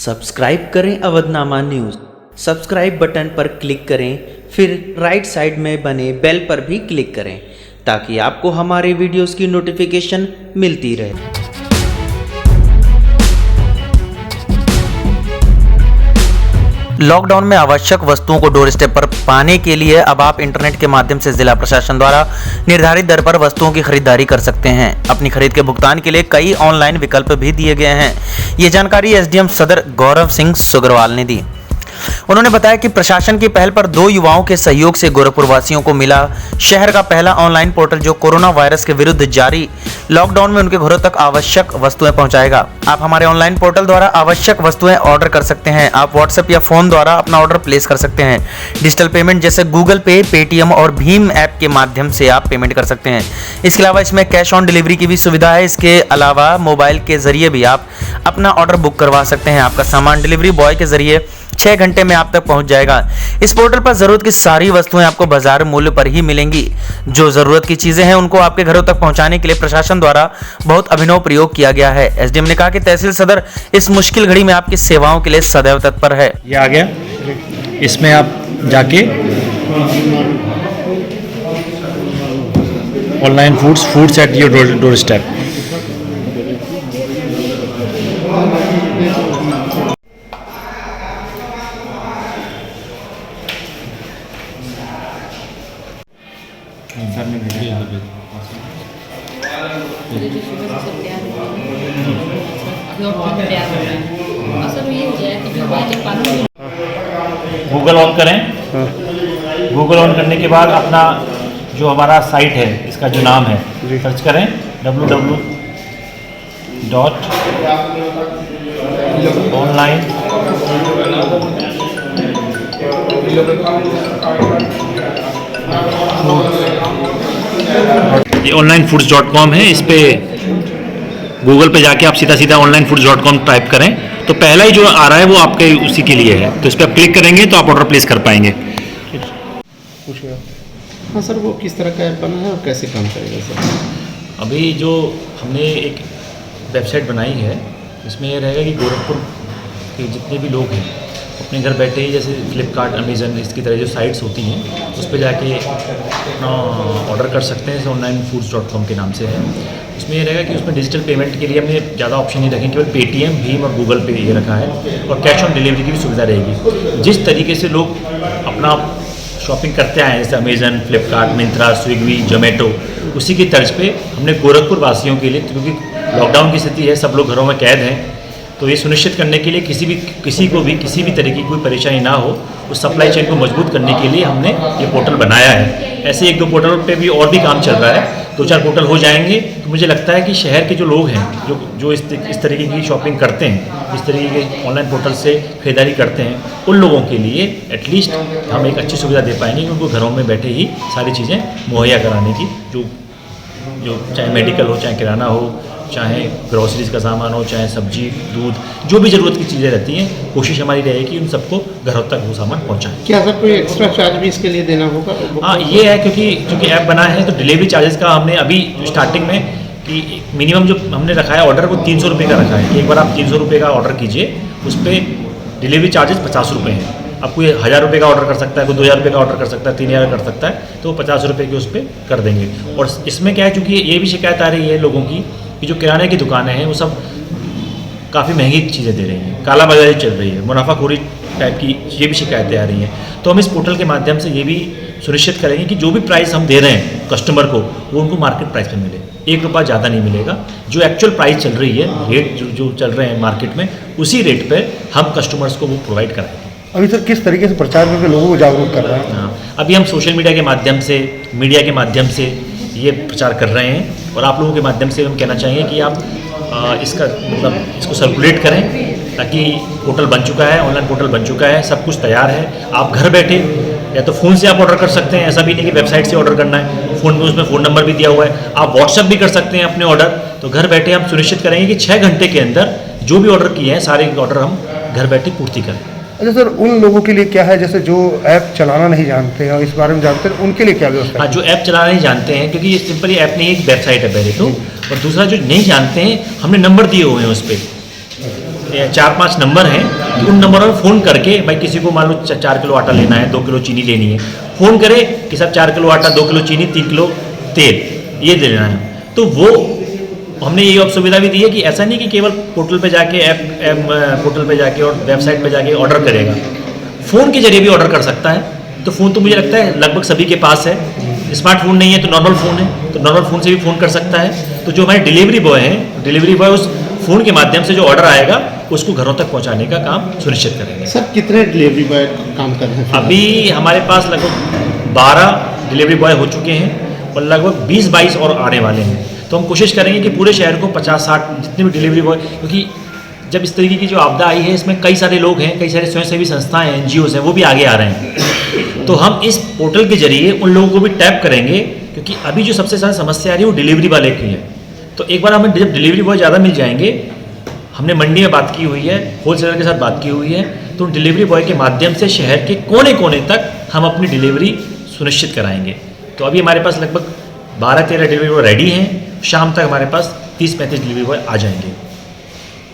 Subscribe करें Avadhnama news. Subscribe button पर click करें, फिर राइट साइड में बने बेल पर भी क्लिक करें ताकि आपको हमारे वीडियोस की नोटिफिकेशन मिलती रहे। लॉकडाउन में आवश्यक वस्तुओं को डोर स्टेप पर पाने के लिए अब आप इंटरनेट के माध्यम से जिला प्रशासन द्वारा निर्धारित दर पर वस्तुओं की खरीदारी कर सकते हैं। अपनी खरीद के भुगतान के लिए कई ऑनलाइन विकल्प भी दिए गए हैं। ये जानकारी एसडीएम सदर गौरव सिंह सुग्रवाल ने दी। उन्होंने बताया कि प्रशासन की पहल पर 2 युवाओं के सहयोग से गोरखपुर वासियों को मिला शहर का पहला ऑनलाइन पोर्टल जो कोरोना वायरस के विरुद्ध जारी लॉकडाउन में उनके घरों तक आवश्यक वस्तुएं पहुंचाएगा। आप हमारे ऑनलाइन पोर्टल द्वारा आवश्यक वस्तुएं ऑर्डर कर सकते हैं। आप व्हाट्सएप या फोन द्वारा अपना ऑर्डर प्लेस कर सकते हैं। डिजिटल पेमेंट जैसे गूगल पे, पेटीएम और भीम ऐप के माध्यम से आप पेमेंट कर सकते हैं। इसके अलावा इसमें कैश ऑन डिलीवरी की भी सुविधा है। इसके अलावा मोबाइल के जरिए भी आप अपना ऑर्डर बुक करवा सकते हैं। आपका सामान डिलीवरी बॉय के जरिए 6 घंटे में आप तक पहुंच जाएगा। इस पोर्टल पर जरूरत की सारी वस्तुएं आपको बाजार मूल्य पर ही मिलेंगी। जो जरूरत की चीजें हैं उनको आपके घरों तक पहुंचाने के लिए प्रशासन द्वारा बहुत अभिनव प्रयोग किया गया है। एसडीएम ने कहा कि तहसील सदर इस मुश्किल घड़ी में आपकी सेवाओं के लिए सदैव तत्पर है। ये आ गया, इसमें आप जाके online foods at your door step. Google on करें। गूगल ऑन करने के बाद अपना जो हमारा साइट है इसका जो नाम है सर्च करें www.online ये onlinefoods.com है। इस पे गूगल पे जाके आप सीधा onlinefoods.com टाइप करें तो पहला ही जो आ रहा है वो आपके उसी के लिए है। तो इस पर आप क्लिक करेंगे तो आप ऑर्डर प्लेस कर पाएंगे। हाँ सर, वो किस तरह का ऐप बना है और कैसे काम करेगा सर? अभी जो हमने एक वेबसाइट बनाई है इसमें ये रहेगा कि गोरखपुर के जितने भी लोग हैं अपने घर बैठे ही जैसे फ्लिपकार्ट, अमेज़न इसकी तरह जो साइट्स होती हैं उस पर जाके अपना ऑर्डर कर सकते हैं। onlinefoods.com के नाम से है। उसमें ये रहेगा कि उसमें डिजिटल पेमेंट के लिए हमने ज़्यादा ऑप्शन नहीं रखे, केवल पेटीएम, भीम और गूगल पे ये रखा है और कैश ऑन डिलीवरी की भी सुविधा रहेगी। जिस तरीके से लोग अपना शॉपिंग करते आए जैसे अमेज़न, फ्लिपकार्ट, मिंत्रा, स्विगी, जोमेटो, उसी की तर्ज पे हमने गोरखपुर वासियों के लिए, क्योंकि लॉकडाउन की स्थिति है, सब लोग घरों में कैद हैं, तो ये सुनिश्चित करने के लिए किसी को भी किसी भी तरह की कोई परेशानी ना हो, उस सप्लाई चेन को मजबूत करने के लिए हमने ये पोर्टल बनाया है। ऐसे 1-2 पोर्टल पे भी और भी काम चल रहा है। 2-4 पोर्टल हो जाएंगे तो मुझे लगता है कि शहर के जो लोग हैं जो इस तरीके की शॉपिंग करते हैं, इस तरीके के ऑनलाइन पोर्टल से खरीदारी करते हैं, उन लोगों के लिए एटलीस्ट हम एक अच्छी सुविधा दे पाएंगे कि उनको घरों में बैठे ही सारी चीज़ें मुहैया कराने की, जो चाहे मेडिकल हो, चाहे किराना हो, चाहे ग्रोसरीज का सामान हो, चाहे सब्जी, दूध, जो भी ज़रूरत की चीज़ें रहती हैं, कोशिश हमारी रहेगी कि उन सबको घरों तक वो सामान पहुंचाएं। क्या सर कोई एक्स्ट्रा चार्ज भी इसके लिए देना होगा? हाँ, ये है क्योंकि ऐप बना है तो डिलीवरी चार्जेस का हमने अभी स्टार्टिंग में कि मिनिमम जो हमने रखा है ऑर्डर वो 300 रुपये का रखा है। एक बार आप 300 रुपये का ऑर्डर कीजिए, उस पर डिलीवरी चार्जेस 50 रुपये हैं। अब कोई 1000 रुपये का ऑर्डर कर सकता है, कोई 2000 रुपये का ऑर्डर कर सकता है, 3000 कर सकता है, तो 50 रुपये के उस पर कर देंगे। और इसमें क्या है, चूँकि ये भी शिकायत आ रही है लोगों की कि जो किराने की दुकानें हैं वो सब काफ़ी महंगी चीज़ें दे रही हैं, कालाबाजारी चल रही है, मुनाफाखोरी टाइप की ये भी शिकायतें आ रही हैं। तो हम इस पोर्टल के माध्यम से ये भी सुनिश्चित करेंगे कि जो भी प्राइस हम दे रहे हैं कस्टमर को वो उनको मार्केट प्राइस पे मिले। 1 रुपया ज़्यादा नहीं मिलेगा। जो एक्चुअल प्राइस चल रही है, रेट जो चल रहे हैं मार्केट में, उसी रेट पर हम कस्टमर्स को वो प्रोवाइड कराएंगे। अभी सर किस तरीके से प्रचार करके लोगों को जागरूक कर रहे हैं? हाँ, अभी हम सोशल मीडिया के माध्यम से, मीडिया के माध्यम से ये प्रचार कर रहे हैं और आप लोगों के माध्यम से हम कहना चाहेंगे कि आप इसको सर्कुलेट करें ताकि पोर्टल बन चुका है, ऑनलाइन पोर्टल बन चुका है, सब कुछ तैयार है। आप घर बैठे या तो फ़ोन से आप ऑर्डर कर सकते हैं, ऐसा भी नहीं कि वेबसाइट से ऑर्डर करना है। फ़ोन में उसमें फ़ोन नंबर भी दिया हुआ है, आप व्हाट्सएप भी कर सकते हैं अपने ऑर्डर। तो घर बैठे हम सुनिश्चित करेंगे कि 6 घंटे के अंदर जो भी ऑर्डर किए हैं सारे ऑर्डर हम घर बैठे पूर्ति करें। अच्छा सर, उन लोगों के लिए क्या है जैसे जो ऐप चलाना नहीं जानते हैं और इस बारे में जानते हैं, उनके लिए क्या व्यवस्था है? हाँ, जो ऐप चलाना नहीं जानते हैं, क्योंकि ये सिंपली ऐप नहीं, एक वेबसाइट है पहले तो, और दूसरा जो नहीं जानते हैं हमने नंबर दिए हुए हैं उस पर। 4-5 नंबर हैं कि उन नंबरों में फ़ोन करके भाई किसी को मान लो 4 किलो आटा लेना है, 2 किलो चीनी लेनी है, फ़ोन करे कि साहब 4 किलो आटा, 2 किलो चीनी, 3 किलो तेल ये दे लेना है। तो वो हमने ये सुविधा भी दी है कि ऐसा नहीं कि केवल पोर्टल पे जाके ऐप पोर्टल पे जाके और वेबसाइट पे जाके ऑर्डर करेगा, फ़ोन के जरिए भी ऑर्डर कर सकता है। तो फ़ोन तो मुझे लगता है लगभग सभी के पास है, स्मार्टफोन नहीं है तो नॉर्मल फ़ोन है, तो नॉर्मल फ़ोन से भी फ़ोन कर सकता है। तो जो हमारे डिलीवरी बॉय हैं, डिलीवरी बॉय उस फ़ोन के माध्यम से जो ऑर्डर आएगा उसको घरों तक पहुंचाने का काम सुनिश्चित करेंगे। सर कितने डिलीवरी बॉय काम कर रहे हैं? अभी हमारे पास लगभग 12 डिलीवरी बॉय हो चुके हैं और लगभग 20-22 और आने वाले हैं। तो हम कोशिश करेंगे कि पूरे शहर को 50-60 जितने भी डिलीवरी बॉय, क्योंकि जब इस तरीके की जो आपदा आई है इसमें कई सारे लोग हैं, कई सारे स्वयंसेवी संस्थाएं हैं, NGOs हैं, वो भी आगे आ रहे हैं। तो हम इस पोर्टल के जरिए उन लोगों को भी टैप करेंगे, क्योंकि अभी जो सबसे ज़्यादा समस्या आ रही है वो डिलीवरी वाले की है। तो एक बार हमें जब डिलीवरी बॉय ज़्यादा मिल जाएंगे, हमने मंडी में बात की हुई है, होलसेलर के साथ बात की हुई है, तो डिलीवरी बॉय के माध्यम से शहर के कोने कोने तक हम अपनी डिलीवरी सुनिश्चित कराएंगे। तो अभी हमारे पास लगभग 12-13 डिलीवरी बॉय रेडी हैं, शाम तक हमारे पास 30-35 डिलीवरी बॉय आ जाएंगे।